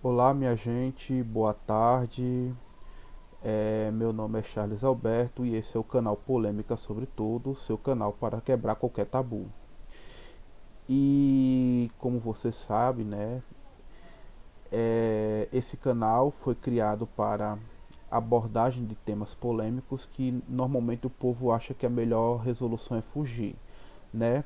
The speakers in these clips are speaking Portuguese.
Olá, minha gente, boa tarde. Meu nome é Charles Alberto e esse é o canal Polêmica sobre Tudo, seu canal para quebrar qualquer tabu. E como você sabe, né, esse canal foi criado para abordagem de temas polêmicos que normalmente o povo acha que a melhor resolução é fugir, né?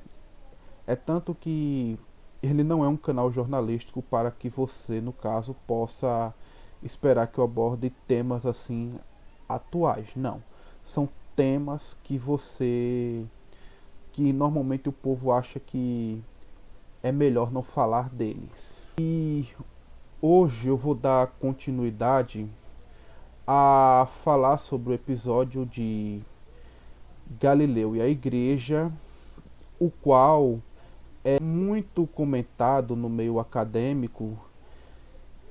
É tanto que ele não é um canal jornalístico para que você, no caso, possa esperar que eu aborde temas assim atuais. Não. São temas que normalmente o povo acha que é melhor não falar deles. E hoje eu vou dar continuidade a falar sobre o episódio de Galileu e a Igreja, o qual é muito comentado no meio acadêmico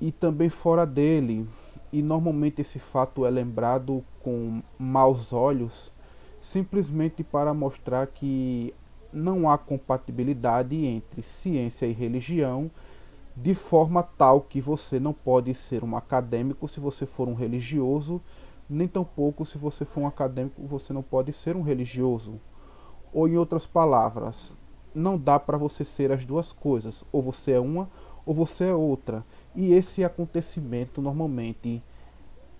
e também fora dele. E normalmente esse fato é lembrado com maus olhos, simplesmente para mostrar que não há compatibilidade entre ciência e religião, de forma tal que você não pode ser um acadêmico se você for um religioso, nem tampouco se você for um acadêmico você não pode ser um religioso. Ou em outras palavras, não dá para você ser as duas coisas, ou você é uma ou você é outra. E esse acontecimento normalmente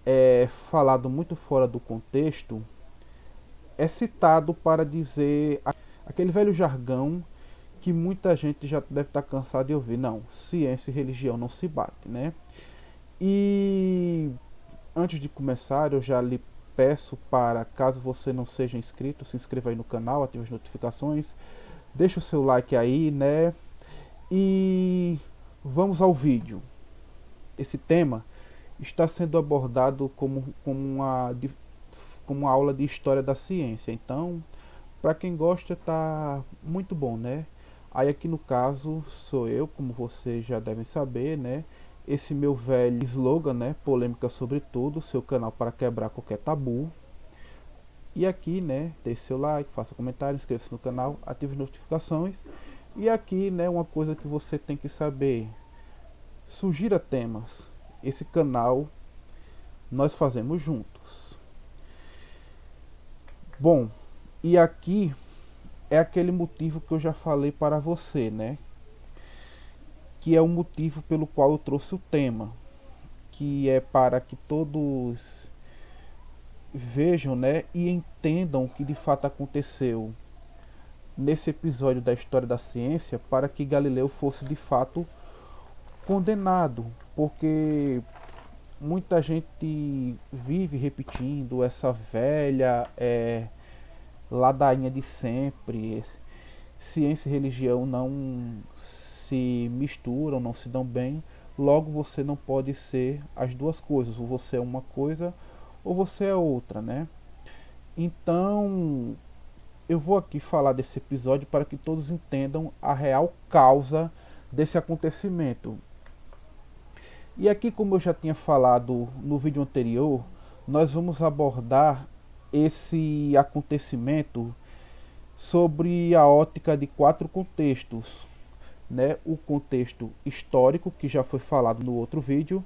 é falado muito fora do contexto, é citado para dizer aquele velho jargão que muita gente já deve estar cansado de ouvir. Não, ciência e religião não se batem, né? E antes de começar, eu já lhe peço para, caso você não seja inscrito, se inscreva aí no canal, ative as notificações, deixa o seu like aí, né? E vamos ao vídeo. Esse tema está sendo abordado como uma aula de história da ciência. Então, para quem gosta, tá muito bom, né? Aí aqui no caso sou eu, como vocês já devem saber, né? Esse meu velho slogan, né? Polêmica sobre tudo, seu canal para quebrar qualquer tabu. E aqui, né? Deixe seu like, faça comentário, inscreva-se no canal, ative as notificações. E aqui, né? Uma coisa que você tem que saber: sugira temas. Esse canal nós fazemos juntos. Bom, e aqui é aquele motivo que eu já falei para você, né? Que é o motivo pelo qual eu trouxe o tema, que é para que todos vejam, né, e entendam o que de fato aconteceu nesse episódio da história da ciência, para que Galileu fosse de fato condenado, porque muita gente vive repetindo essa velha ladainha de sempre. Ciência e religião não se misturam, não se dão bem, logo você não pode ser as duas coisas, ou você é uma coisa ou você é outra, né? Então, eu vou aqui falar desse episódio para que todos entendam a real causa desse acontecimento. E aqui, como eu já tinha falado no vídeo anterior, nós vamos abordar esse acontecimento sobre a ótica de quatro contextos, né? O contexto histórico, que já foi falado no outro vídeo,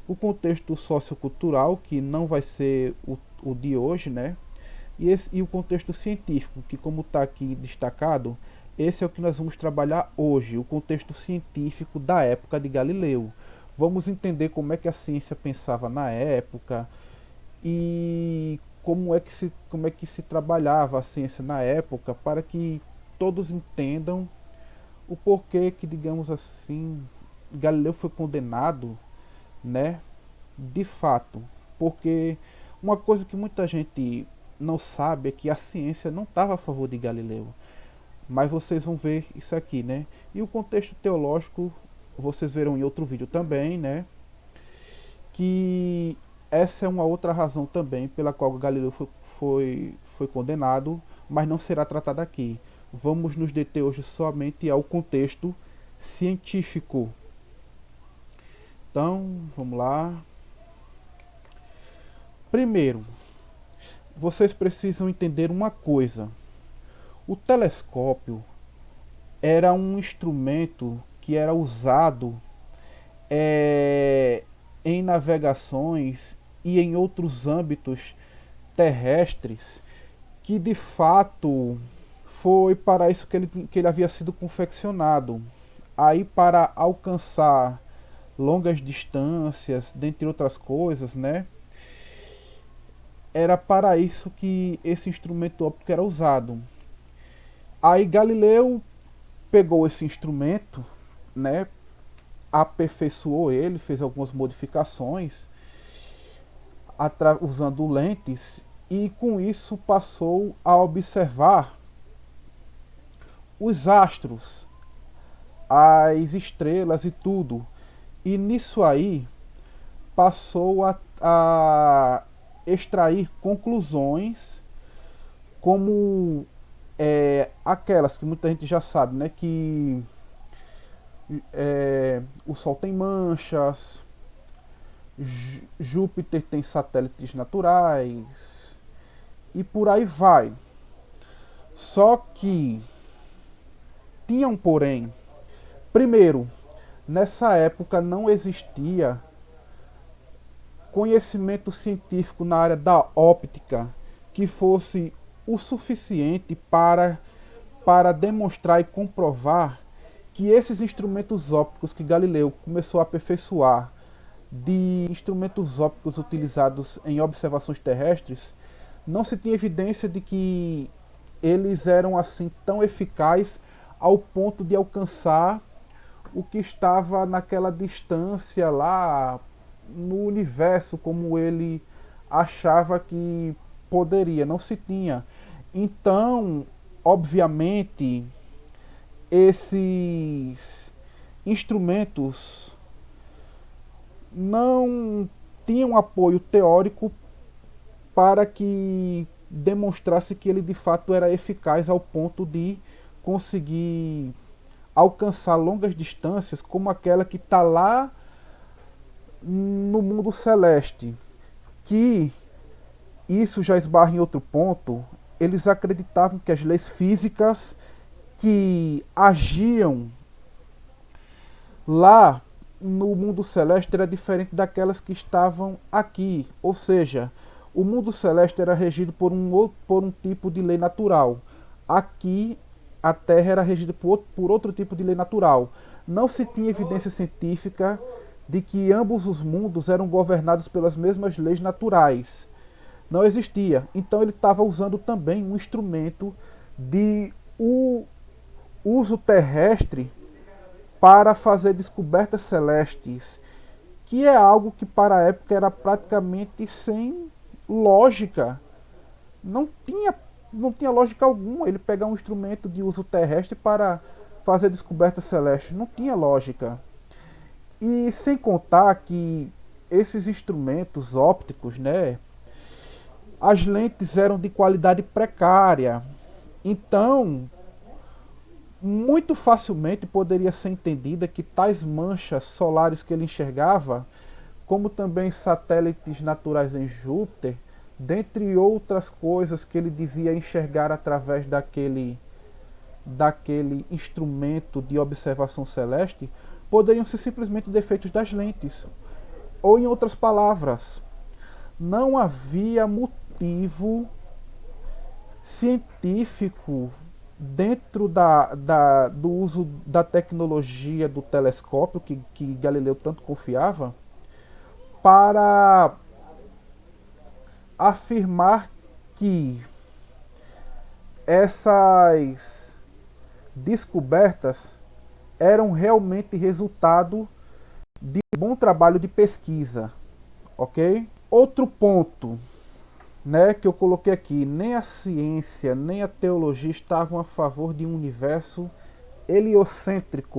o contexto sociocultural, que não vai ser o de hoje, né? E o contexto científico, que como está aqui destacado, esse é o que nós vamos trabalhar hoje, o contexto científico da época de Galileu. Vamos entender como é que a ciência pensava na época e como é que se trabalhava a ciência na época, para que todos entendam o porquê que, digamos assim, Galileu foi condenado, né? De fato, porque uma coisa que muita gente não sabe é que a ciência não estava a favor de Galileu. Mas vocês vão ver isso aqui, né? E o contexto teológico vocês verão em outro vídeo também, né? Que essa é uma outra razão também pela qual Galileu foi condenado, mas não será tratada aqui. Vamos nos deter hoje somente ao contexto científico. Então, vamos lá. Primeiro, vocês precisam entender uma coisa. O telescópio era um instrumento que era usado em navegações e em outros âmbitos terrestres, que de fato foi para isso que ele havia sido confeccionado. Aí, para alcançar longas distâncias, dentre outras coisas, né? Era para isso que esse instrumento óptico era usado. Aí Galileu pegou esse instrumento, né? Aperfeiçoou ele, fez algumas modificações, usando lentes, e com isso passou a observar os astros, as estrelas e tudo. E nisso aí passou a extrair conclusões como aquelas que muita gente já sabe, né? Que o Sol tem manchas, Júpiter tem satélites naturais e por aí vai. Só que tinha um porém. Primeiro, nessa época não existia conhecimento científico na área da óptica que fosse o suficiente para demonstrar e comprovar que esses instrumentos ópticos que Galileu começou a aperfeiçoar, de instrumentos ópticos utilizados em observações terrestres, não se tinha evidência de que eles eram assim tão eficazes ao ponto de alcançar o que estava naquela distância lá no universo, como ele achava que poderia, não se tinha. Então, obviamente, esses instrumentos não tinham apoio teórico para que demonstrasse que ele de fato era eficaz ao ponto de conseguir alcançar longas distâncias como aquela que está lá no mundo celeste. Que isso já esbarra em outro ponto. Eles acreditavam que as leis físicas que agiam lá no mundo celeste era diferente daquelas que estavam aqui. Ou seja, o mundo celeste era regido por um tipo de lei natural. Aqui, a Terra era regida por outro tipo de lei natural. Não se tinha evidência científica de que ambos os mundos eram governados pelas mesmas leis naturais. Não existia. Então ele estava usando também um instrumento de uso terrestre para fazer descobertas celestes, que é algo que para a época era praticamente sem lógica. Não tinha, não tinha lógica alguma ele pegar um instrumento de uso terrestre para fazer descobertas celestes. Não tinha lógica. E sem contar que esses instrumentos ópticos, né, as lentes eram de qualidade precária. Então, muito facilmente poderia ser entendida que tais manchas solares que ele enxergava, como também satélites naturais em Júpiter, dentre outras coisas que ele dizia enxergar através daquele instrumento de observação celeste, poderiam ser simplesmente defeitos das lentes. Ou, em outras palavras, não havia motivo científico dentro do uso da tecnologia do telescópio que Galileu tanto confiava, para afirmar que essas descobertas eram realmente resultado de um bom trabalho de pesquisa, ok? Outro ponto, né, que eu coloquei aqui: nem a ciência nem a teologia estavam a favor de um universo heliocêntrico.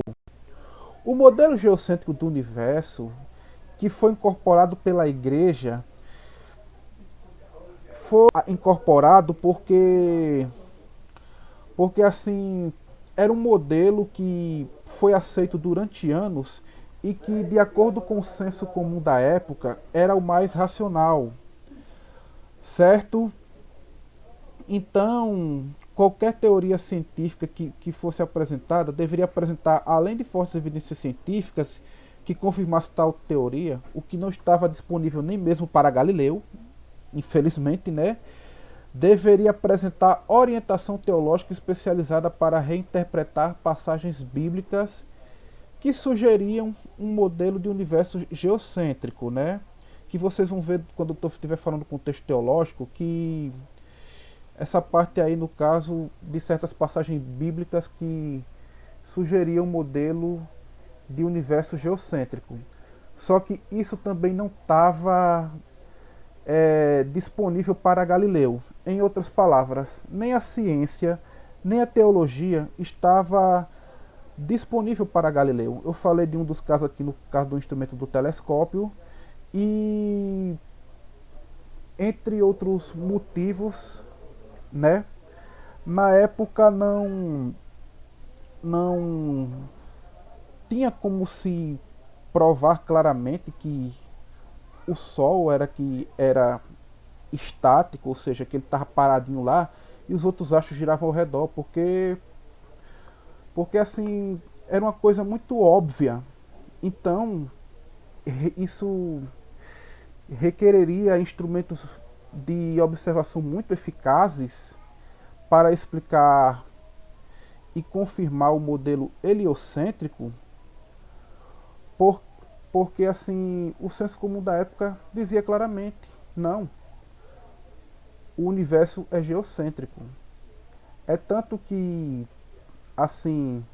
O modelo geocêntrico do universo, que foi incorporado pela igreja, foi incorporado porque assim era um modelo que foi aceito durante anos e que, de acordo com o senso comum da época, era o mais racional, certo? Então, qualquer teoria científica que fosse apresentada deveria apresentar, além de fortes evidências científicas, que confirmasse tal teoria, o que não estava disponível nem mesmo para Galileu, infelizmente, né? Deveria apresentar orientação teológica especializada para reinterpretar passagens bíblicas que sugeriam um modelo de universo geocêntrico, né? Que vocês vão ver quando eu estiver falando do contexto teológico, que essa parte aí, no caso, de certas passagens bíblicas que sugeriam um modelo de universo geocêntrico. Só que isso também não estava disponível para Galileu. Em outras palavras, nem a ciência, nem a teologia estava disponível para Galileu. Eu falei de um dos casos aqui, no caso do instrumento do telescópio, e entre outros motivos, né? Na época não tinha como se provar claramente que o Sol era estático, ou seja, que ele estava paradinho lá e os outros astros giravam ao redor, porque assim era uma coisa muito óbvia. Então isso requereria instrumentos de observação muito eficazes para explicar e confirmar o modelo heliocêntrico, por, porque assim o senso comum da época dizia claramente: não, o universo é geocêntrico. É tanto que assim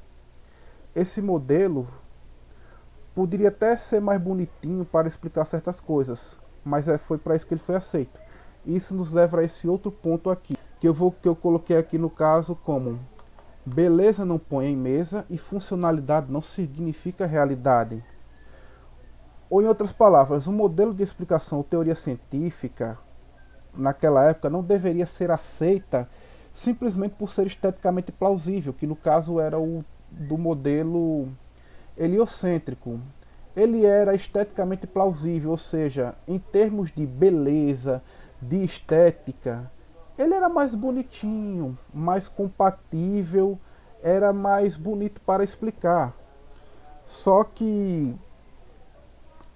esse modelo poderia até ser mais bonitinho para explicar certas coisas, mas foi para isso que ele foi aceito. Isso nos leva a esse outro ponto aqui, que eu coloquei aqui no caso como: beleza não põe em mesa e funcionalidade não significa realidade. Ou em outras palavras, o modelo de explicação ou teoria científica naquela época não deveria ser aceita simplesmente por ser esteticamente plausível, que no caso era o do modelo heliocêntrico. Ele era esteticamente plausível, ou seja, em termos de beleza, de estética, ele era mais bonitinho, mais compatível, era mais bonito para explicar. Só que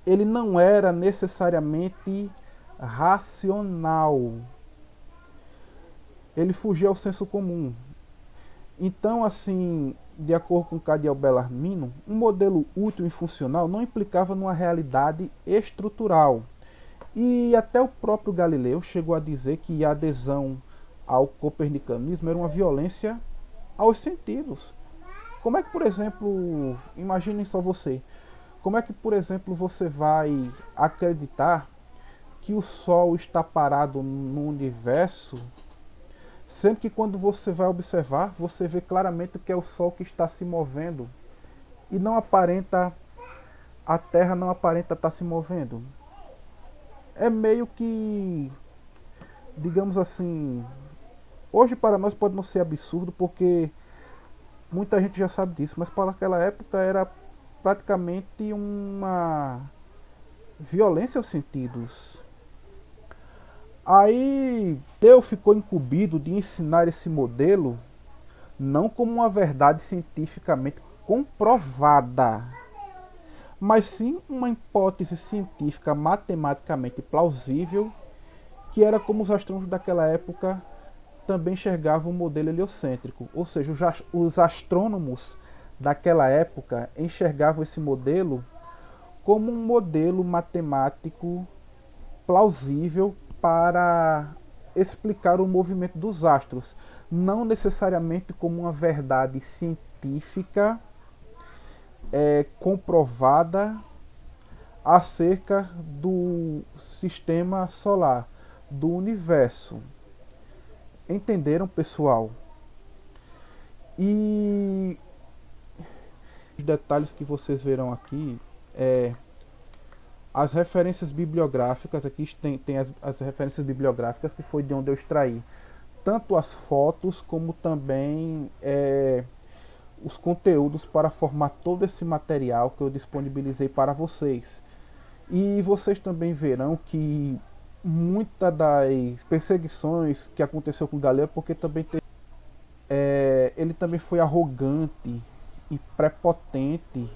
ele não era necessariamente racional. Ele fugia ao senso comum. Então, assim, de acordo com Cadiel Bellarmino, um modelo útil e funcional não implicava numa realidade estrutural. E até o próprio Galileu chegou a dizer que a adesão ao copernicanismo era uma violência aos sentidos. Como é que, por exemplo, imaginem só você, como é que, por exemplo, você vai acreditar que o Sol está parado no universo, sendo que quando você vai observar, você vê claramente que é o Sol que está se movendo e não aparenta, a Terra não aparenta estar se movendo. É meio que, digamos assim, hoje para nós pode não ser absurdo porque muita gente já sabe disso, mas para aquela época era praticamente uma violência aos sentidos. Aí Deus ficou incumbido de ensinar esse modelo não como uma verdade cientificamente comprovada, mas sim uma hipótese científica matematicamente plausível, que era como os astrônomos daquela época também enxergavam o modelo heliocêntrico. Ou seja, os astrônomos daquela época enxergavam esse modelo como um modelo matemático plausível para explicar o movimento dos astros, não necessariamente como uma verdade científica comprovada acerca do sistema solar, do universo. Entenderam, pessoal? E os detalhes que vocês verão aqui é as referências bibliográficas. Aqui tem as referências bibliográficas, que foi de onde eu extraí tanto as fotos como também os conteúdos para formar todo esse material que eu disponibilizei para vocês. E vocês também verão que muitas das perseguições que aconteceu com Galileu porque também ele também foi arrogante e prepotente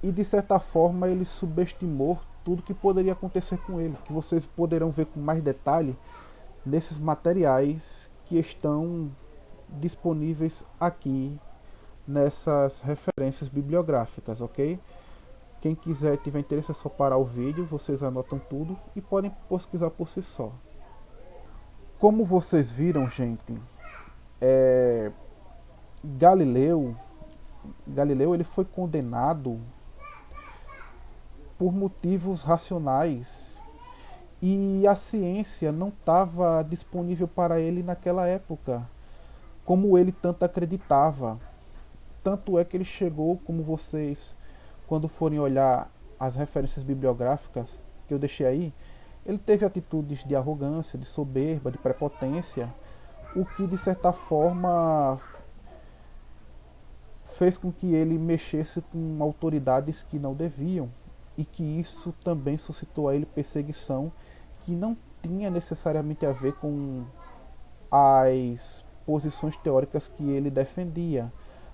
e de certa forma ele subestimou tudo que poderia acontecer com ele, que vocês poderão ver com mais detalhe nesses materiais que estão disponíveis aqui nessas referências bibliográficas, ok? Quem quiser tiver interesse é só parar o vídeo, vocês anotam tudo e podem pesquisar por si só. Como vocês viram, gente, Galileu, Galileu ele foi condenado por motivos racionais e a ciência não estava disponível para ele naquela época, como ele tanto acreditava. Tanto é que ele chegou, como vocês, quando forem olhar as referências bibliográficas que eu deixei aí, ele teve atitudes de arrogância, de soberba, de prepotência, o que de certa forma fez com que ele mexesse com autoridades que não deviam, e que isso também suscitou a ele perseguição que não tinha necessariamente a ver com as posições teóricas que ele defendia,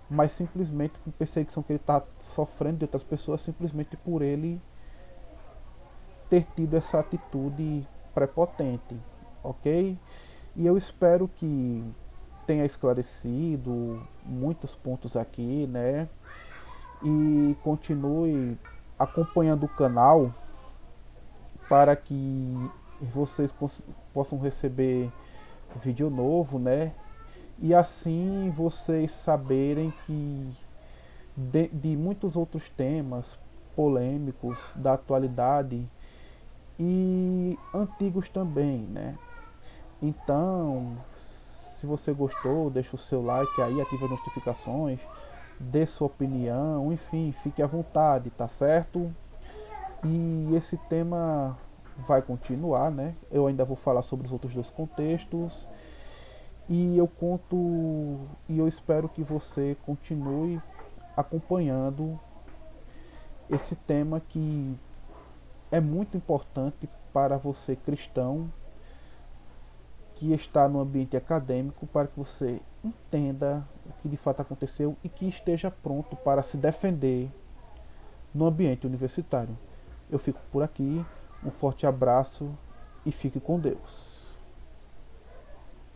mas simplesmente com perseguição que ele está sofrendo de outras pessoas, simplesmente por ele ter tido essa atitude prepotente, ok? E eu espero que tenha esclarecido muitos pontos aqui, né? E continue acompanhando o canal para que vocês possam receber vídeo novo, né? E assim vocês saberem que de muitos outros temas polêmicos da atualidade e antigos também, né? Então, se você gostou, deixa o seu like aí, ative as notificações, dê sua opinião, enfim, fique à vontade, tá certo? E esse tema vai continuar, né? Eu ainda vou falar sobre os outros dois contextos e eu espero que você continue acompanhando esse tema que é muito importante para você cristão que está no ambiente acadêmico, para que você entenda o que de fato aconteceu e que esteja pronto para se defender no ambiente universitário. Eu fico por aqui, um forte abraço e fique com Deus.